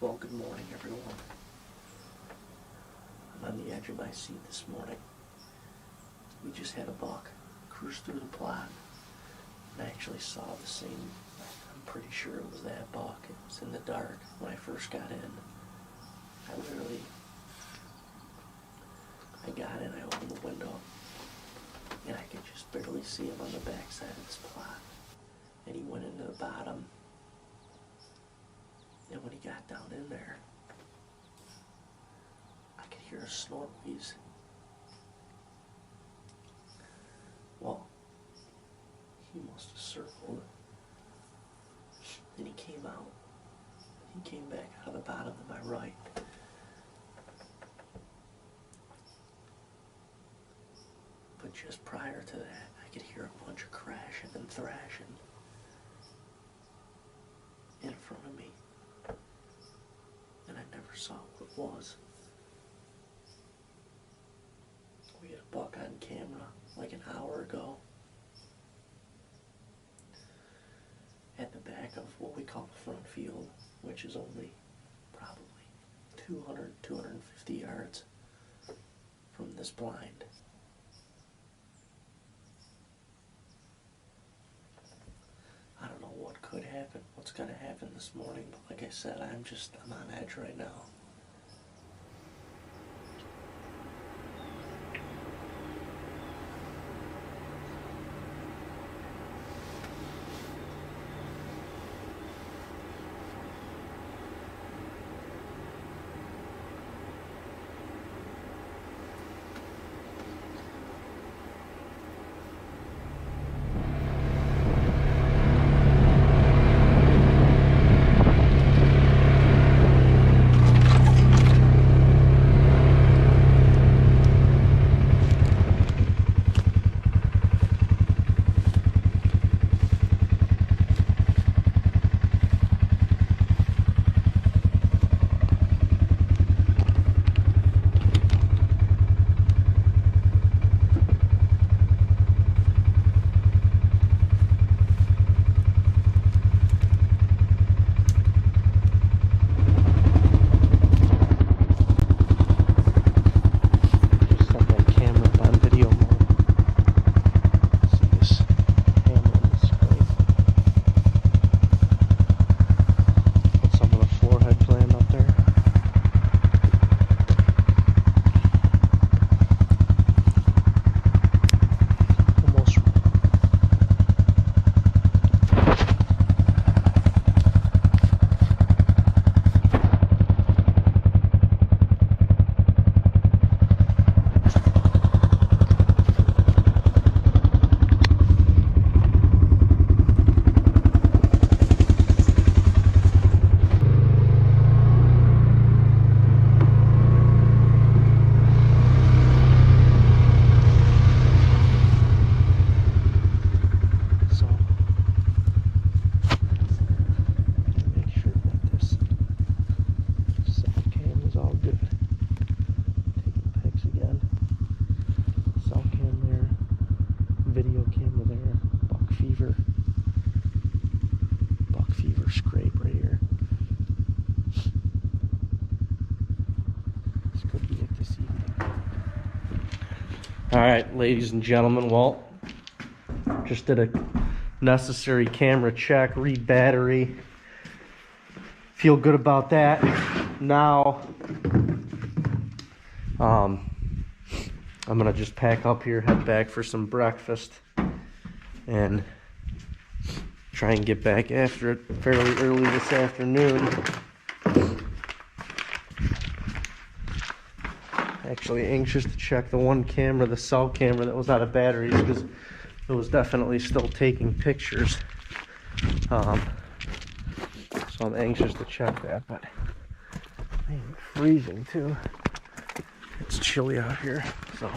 Well, good morning, everyone. I'm on the edge of my seat this morning. We just had a buck cruise through the plot, and I actually saw the same. I'm pretty sure it was that buck. It was in the dark when I first got in. I got in, I opened the window, and I could just barely see him on the backside of this plot. And he went into the bottom. And when he got down in there, I could hear a snort wheeze. Well, he must have circled. Then he came out. He came back out of the bottom to my right. But just prior to that, I could hear a bunch of crashing and thrashing in front of me. And I never saw what it was. We had a buck on camera like an hour ago at the back of what we call the front field, which is only probably 200, 250 yards from this blind. I don't know what could happen, what's going to happen this morning, but like I said, I'm on edge right now. Scrape right here. This could be it this evening. Alright, ladies and gentlemen, well, just did a necessary camera check, read battery. Feel good about that. Now, I'm gonna just pack up here, head back for some breakfast, and try and get back after it fairly early this afternoon. Actually anxious to check the one camera, the cell camera that was out of batteries, because it was definitely still taking pictures. So I'm anxious to check that, but man, freezing too. It's chilly out here, so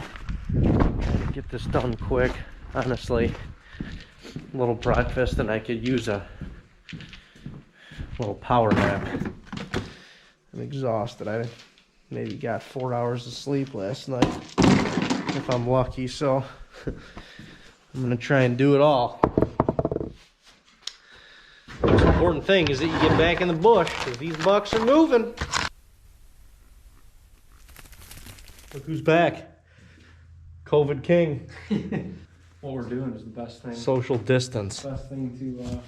gotta get this done quick. Honestly, a little breakfast and I could use a little power nap. I'm exhausted. I maybe got 4 hours of sleep last night, if I'm lucky, so I'm gonna try and do it all. Of important thing is that you get back in the bush, because these bucks are moving. Look who's back. COVID king. What we're doing is the best thing. Social distance. Best thing to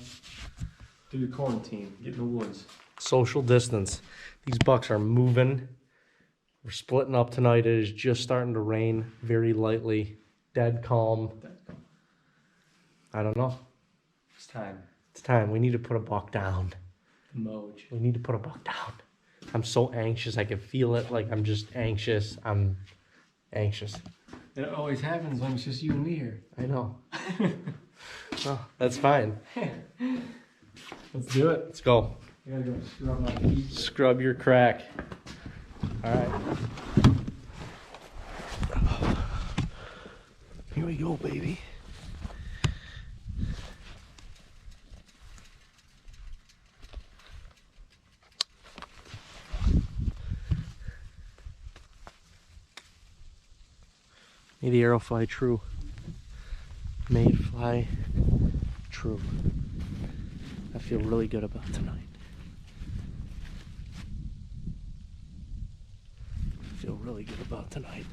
do the quarantine. Get in the woods. Social distance. These bucks are moving. We're splitting up tonight. It is just starting to rain very lightly. Dead calm. I don't know. It's time. It's time. We need to put a buck down. Moj. We need to put a buck down. I'm so anxious. I can feel it. Like, I'm just anxious. I'm anxious. It always happens when it's just you and me here. I know. Well, that's fine. Let's do it. Let's go. I gotta go scrub my feet. Scrub your crack. All right. Here we go, baby. May the arrow fly true. May it fly true. I feel really good about tonight. I feel really good about tonight.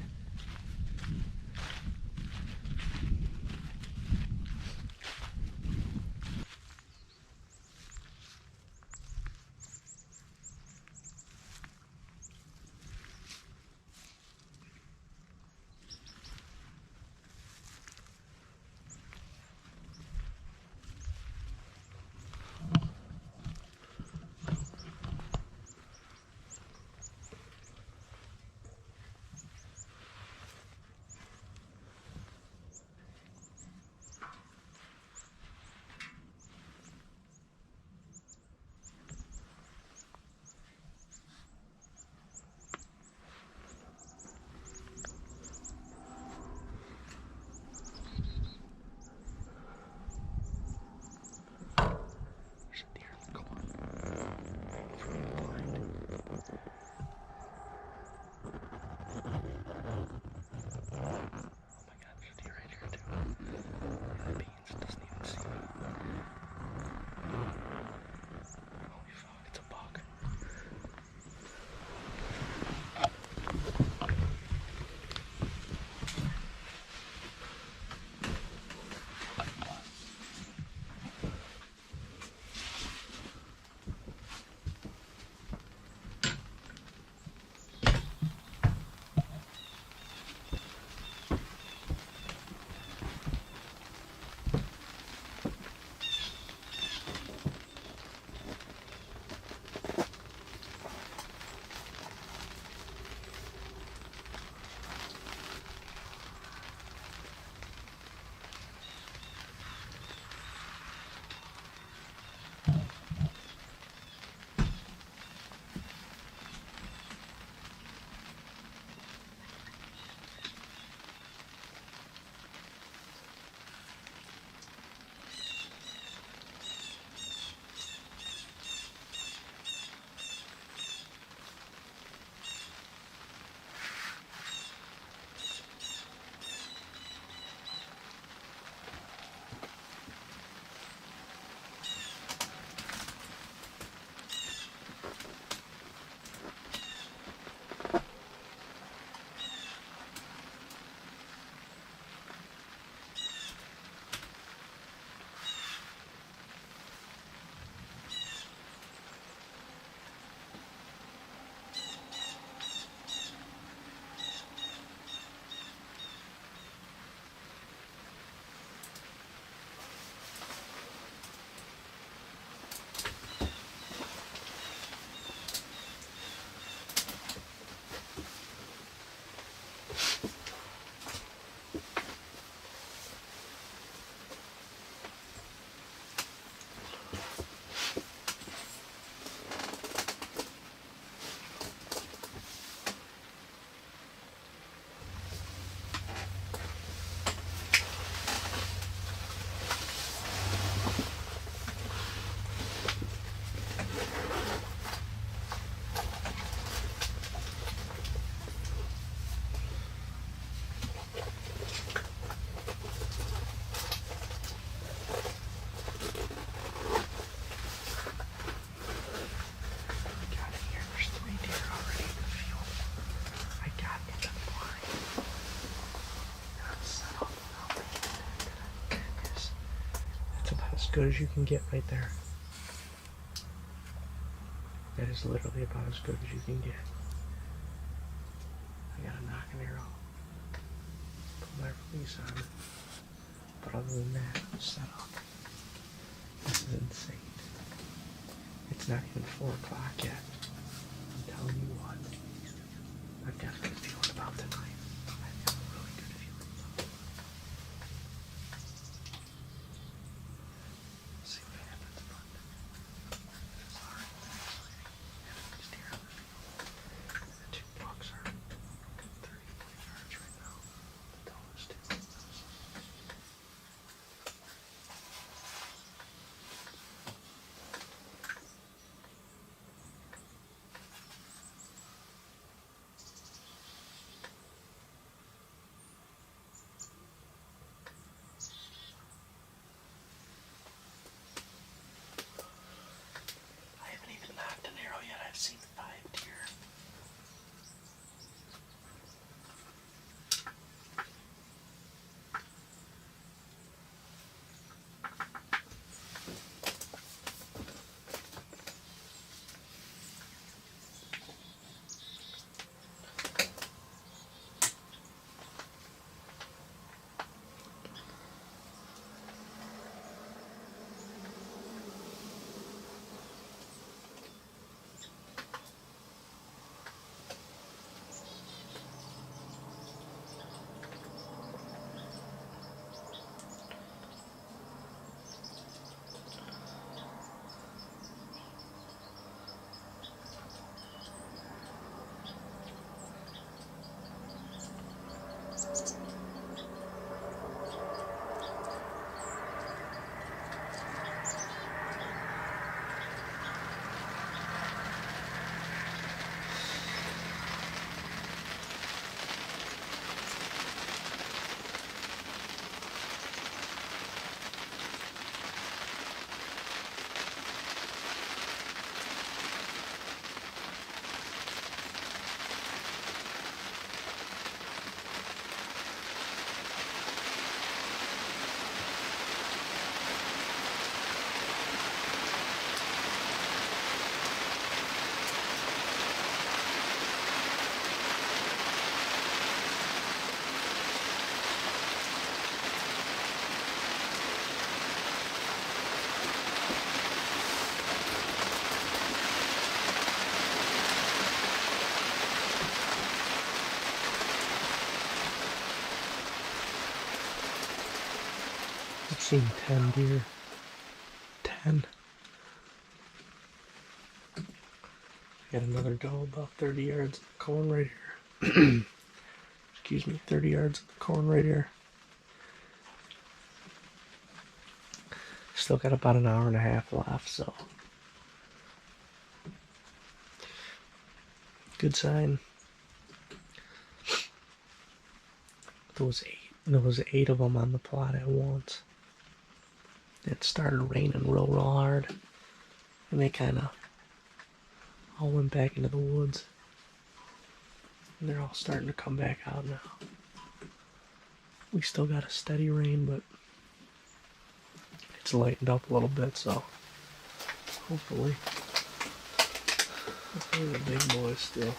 good as you can get right there. That is literally about as good as you can get. I gotta knock an arrow. Put my release on it. But other than that, set up. This is insane. It's not even 4 o'clock yet. I'm telling you what. I've got a good feeling about tonight. I've got a really good feeling about it. Let's see what happens, but this is hard. Having these deer on the field. And the 2 bucks are 30 yards right now. The tallest 2. I haven't even knocked an arrow yet. I've seen 5 deer. I've seen 10 deer. 10. I got another doe about 30 yards in the corn right here. Excuse me, 30 yards in the corn right here. Still got about an hour and a half left, so. Good sign. There was 8 of them on the plot at once. It started raining real hard, and they kind of all went back into the woods. And they're all starting to come back out now. We still got a steady rain, but it's lightened up a little bit, so hopefully the big boys still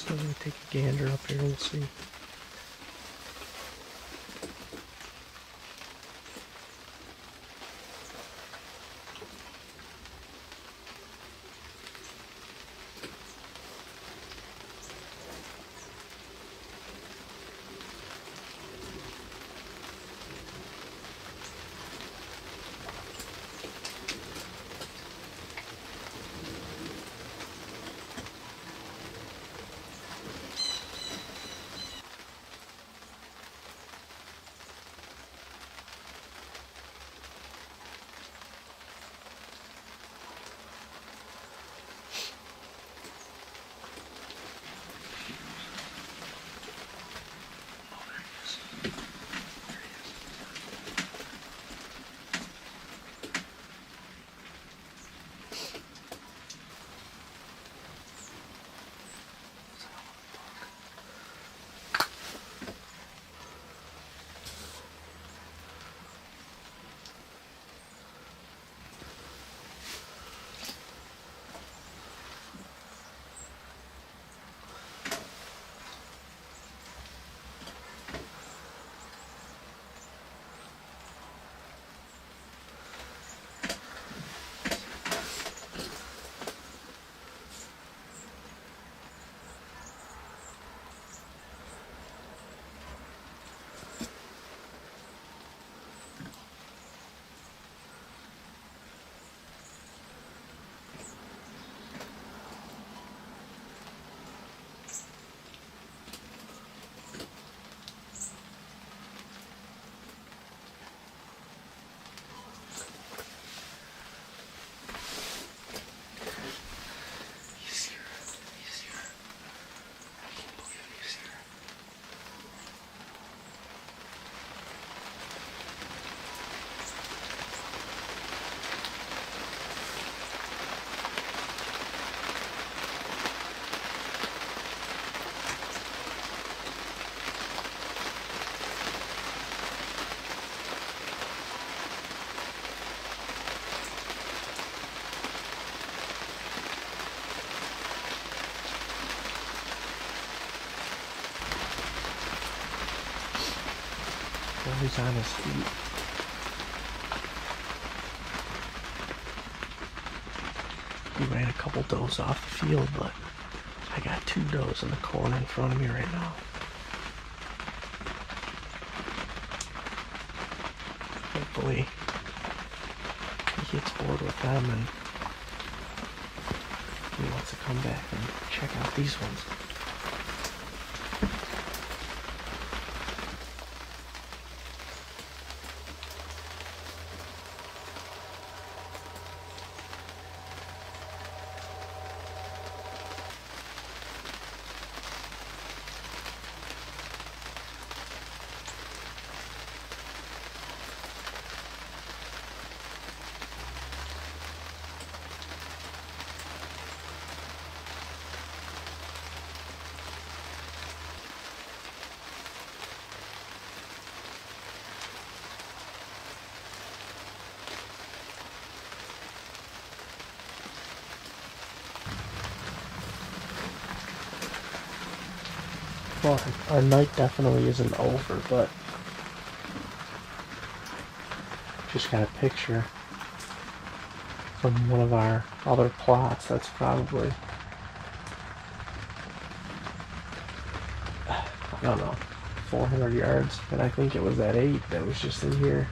gonna take a gander up here. We'll see. he's on his feet. We ran a couple does off the field, but I got 2 does in the corner in front of me right now. Hopefully he gets bored with them and he wants to come back and check out these ones. Well, our night definitely isn't over, but just got a picture from one of our other plots. That's probably, I don't know, 400 yards, and I think it was that 8 that was just in here.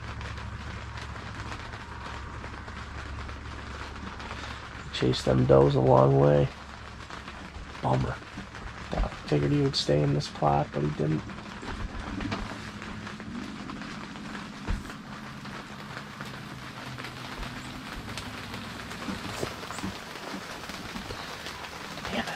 Chased them does a long way. Bummer. Figured he would stay in this plot, but he didn't. Damn it.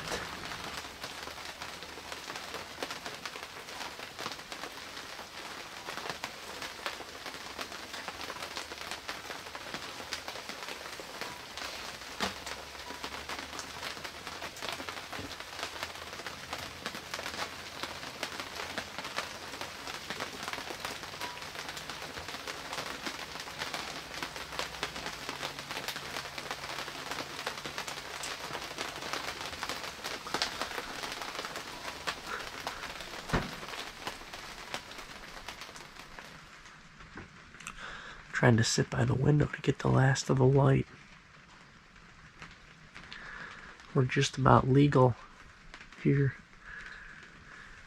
Trying to sit by the window to get the last of the light. We're just about legal here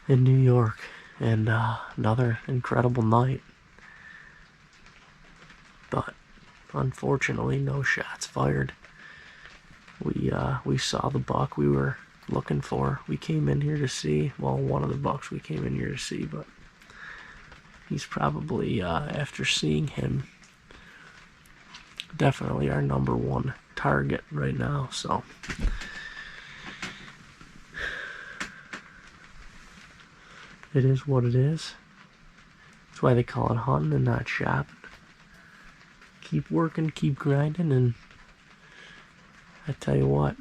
in New York, and another incredible night. But unfortunately, no shots fired. We saw the buck we were looking for. We came in here to see, well, one of the bucks we came in here to see, but he's probably, after seeing him, definitely our number 1 target right now. So it is what it is. That's why they call it hunting and not shopping. Keep working, keep grinding, and I tell you what,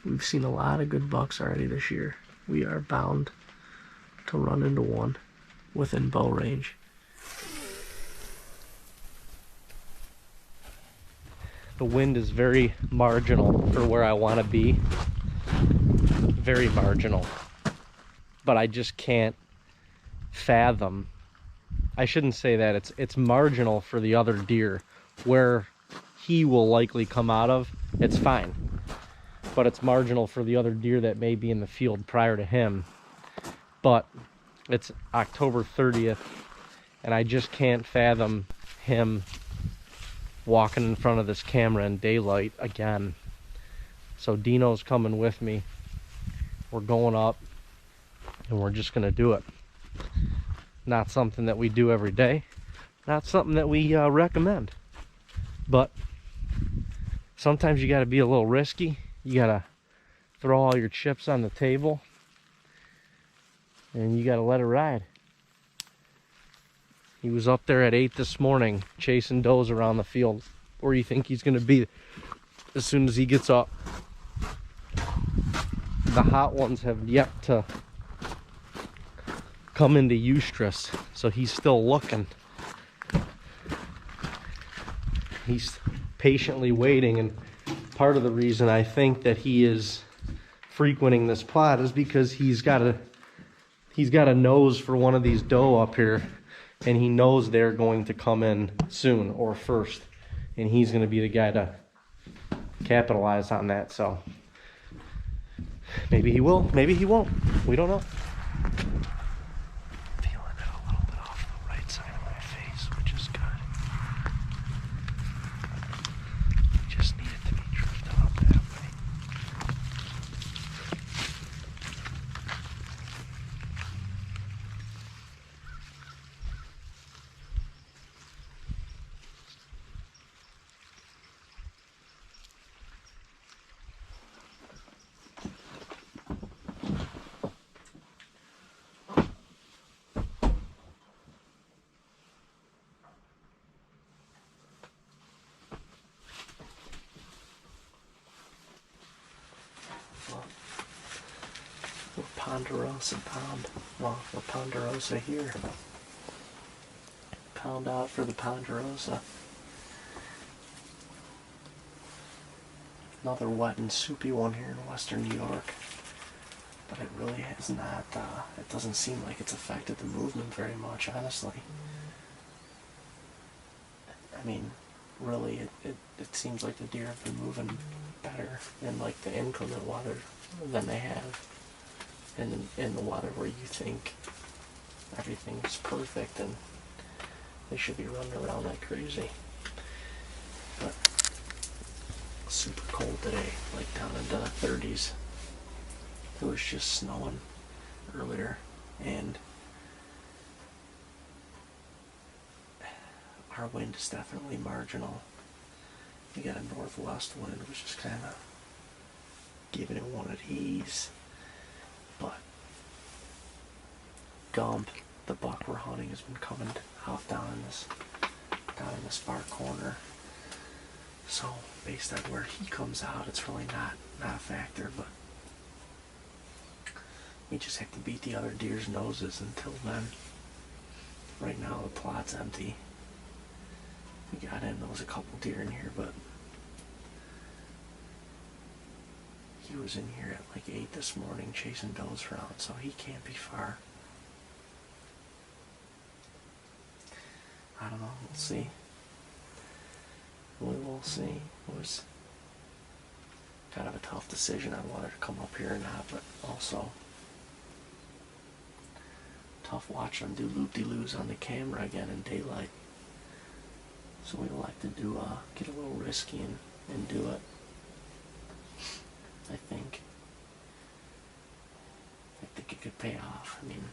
we've seen a lot of good bucks already this year. We are bound to run into one within bow range. The wind is very marginal for where I want to be. Very marginal. But I just can't fathom. I shouldn't say that. It's marginal for the other deer. Where he will likely come out of, it's fine. But it's marginal for the other deer that may be in the field prior to him. But it's October 30th, and I just can't fathom him walking in front of this camera in daylight again. So Dino's coming with me. We're going up and we're just gonna do it. Not something that we do every day, not something that we recommend, but sometimes you got to be a little risky. You got to throw all your chips on the table and you got to let it ride. He was up there at 8 this morning chasing does around the field. Where do you think he's going to be as soon as he gets up? The hot ones have yet to come into estrus, so he's still looking. He's patiently waiting, and part of the reason I think that he is frequenting this plot is because he's got a nose for one of these doe up here, and he knows they're going to come in soon or first, and he's going to be the guy to capitalize on that. So maybe he will, maybe he won't. We don't know. Feeling it a little bit off the right side of my face, which is good. Just need it to be drifted up that way. We're Ponderosa pound. Well, we're Ponderosa here. Pound out for the Ponderosa. Another wet and soupy one here in western New York. But it really has not, it doesn't seem like it's affected the movement very much, honestly. I mean, really, it seems like the deer have been moving better in like the inclement weather than they have in the weather where you think everything's perfect and they should be running around like crazy. But super cold today, like down into the 30s. It was just snowing earlier, and our wind is definitely marginal. We got a northwest wind, which is kind of giving it one at ease. But Gump, the buck we're hunting, has been coming out down in this far corner. So based on where he comes out, it's really not a factor. But we just have to beat the other deer's noses until then. Right now the plot's empty. We got in, there was a couple deer in here, but he was in here at like 8 this morning chasing does around, so he can't be far. I don't know, we'll see. We will see. It was kind of a tough decision on whether to come up here or not, but also tough watching them do loop-de-loos on the camera again in daylight. So we like to do get a little risky and do it. I think it could pay off. I mean,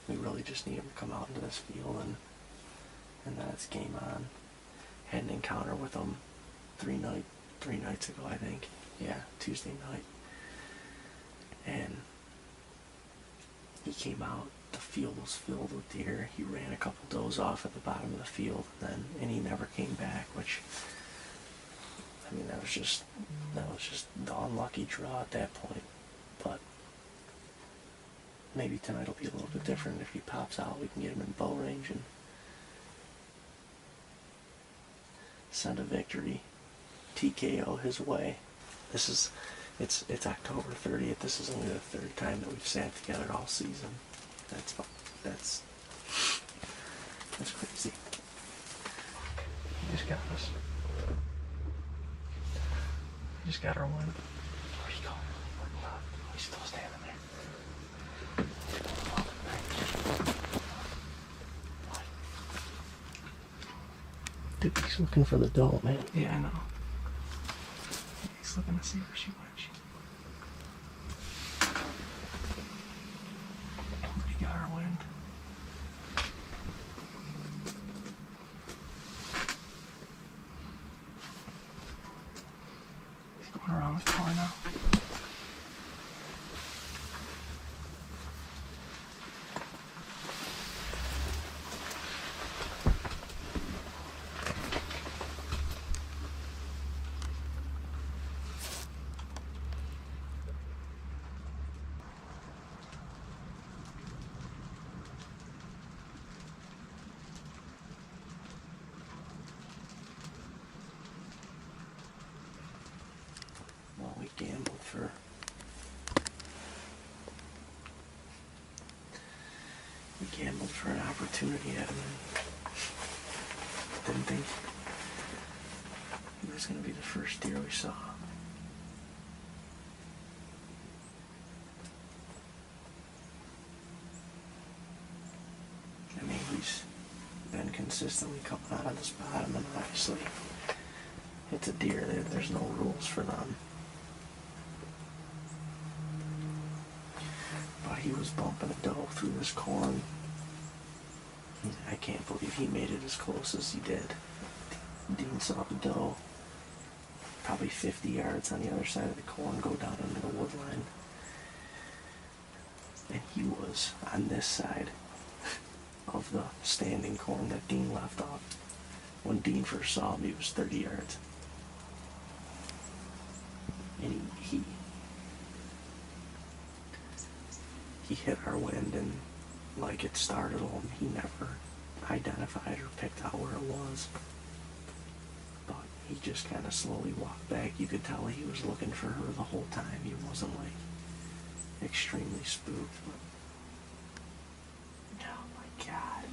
we really just need him to come out into this field and then it's game on. Had an encounter with him three nights ago, I think. Yeah, Tuesday night. And he came out, the field was filled with deer. He ran a couple does off at the bottom of the field, and he never came back, which, I mean, that was just the unlucky draw at that point. But maybe tonight will be a little bit different. If he pops out, we can get him in bow range and send a victory TKO his way. It's October 30th. This is only the third time that we've sat together all season. That's crazy. He just got us. He just got our one. Where'd he go? Oh, he's still standing there. Dude, he's looking for the doe, man. Yeah, I know. He's looking to see where she went. He got our wind. He's going around the corner now. for an opportunity at him. Didn't think he was going to be the first deer we saw. I mean, he's been consistently coming out of this bottom, and obviously it's a deer. There's no rules for them. But he was bumping a doe through this corn. I can't believe he made it as close as he did. Dean saw the doe probably 50 yards on the other side of the corn go down into the wood line. And he was on this side of the standing corn that Dean left off. When Dean first saw him, he was 30 yards. And he hit our wind, and like it startled him. He never identified or picked out where it was. But he just kind of slowly walked back. You could tell he was looking for her the whole time. He wasn't like extremely spooked. But oh my God.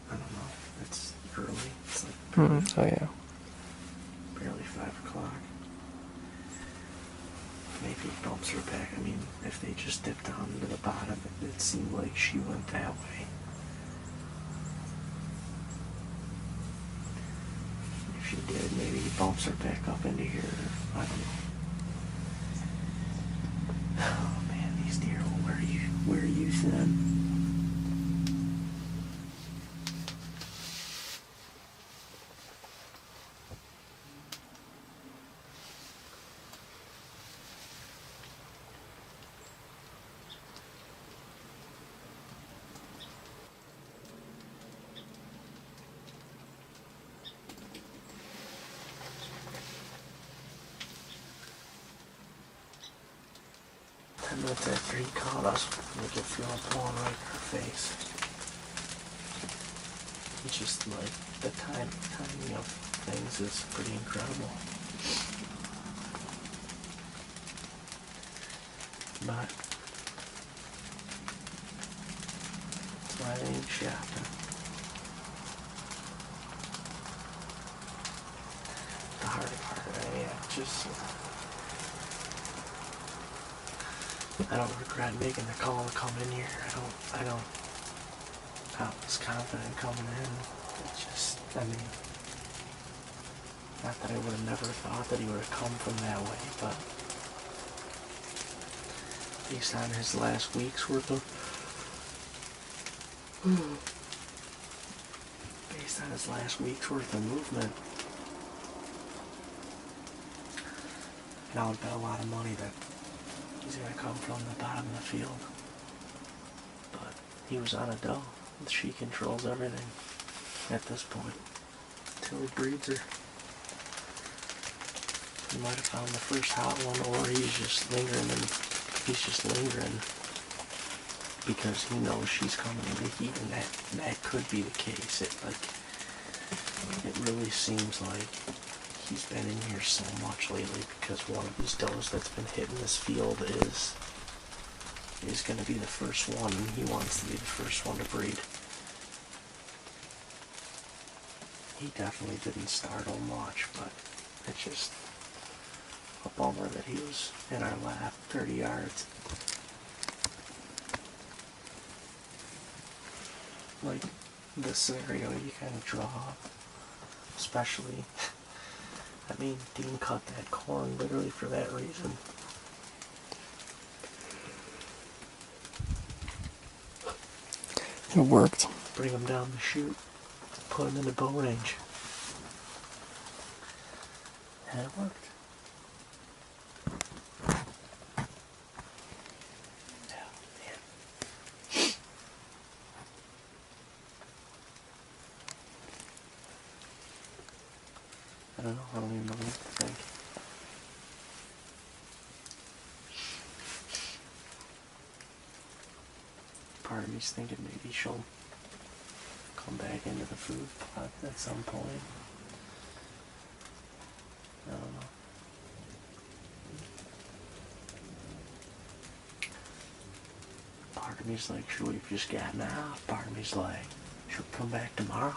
I don't know. It's early. It's like Oh yeah. barely 5 o'clock. Maybe he bumps her back. I mean, if they just dipped down to the bottom, it seemed like she went that way. If she did, maybe he bumps her back up into here. I don't know. Oh man, these deer will wear you thin. And with that tree caught us, we could feel it blowing right in our face. It's just like the timing of things is pretty incredible. But that's why they ain't shafting. The hard part, just. I don't regret making the call to come in here. I was confident coming in. It's just, I mean, not that I would have never thought that he would have come from that way, but based on his last week's worth of, movement, and I would bet a lot of money that he's going to come from the bottom of the field. But he was on a doe. She controls everything at this point. Until he breeds her. He might have found the first hot one, or he's just lingering because he knows she's coming into heat, and that could be the case. It really seems like he's been in here so much lately because one of these does that's been hitting this field is going to be the first one, and he wants to be the first one to breed. He definitely didn't startle much, but it's just a bummer that he was in our lap 30 yards. Like this scenario you kind of draw up, especially. I mean, Dean cut that corn literally for that reason. It worked. Bring him down the chute, put him in the bow range. And it worked. Yeah, man. I don't know. I don't even know what to think. Part of me's thinking maybe she'll come back into the food plot at some point. I don't know. of me's like, sure, we've just gotten out. Part of me's like, she'll come back tomorrow.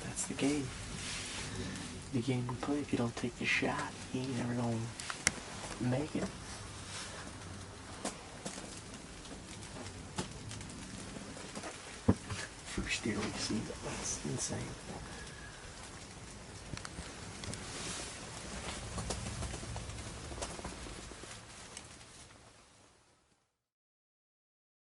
That's the game. The game we play. If you don't take the shot, you ain't never gonna make it. First year we see that. That's insane.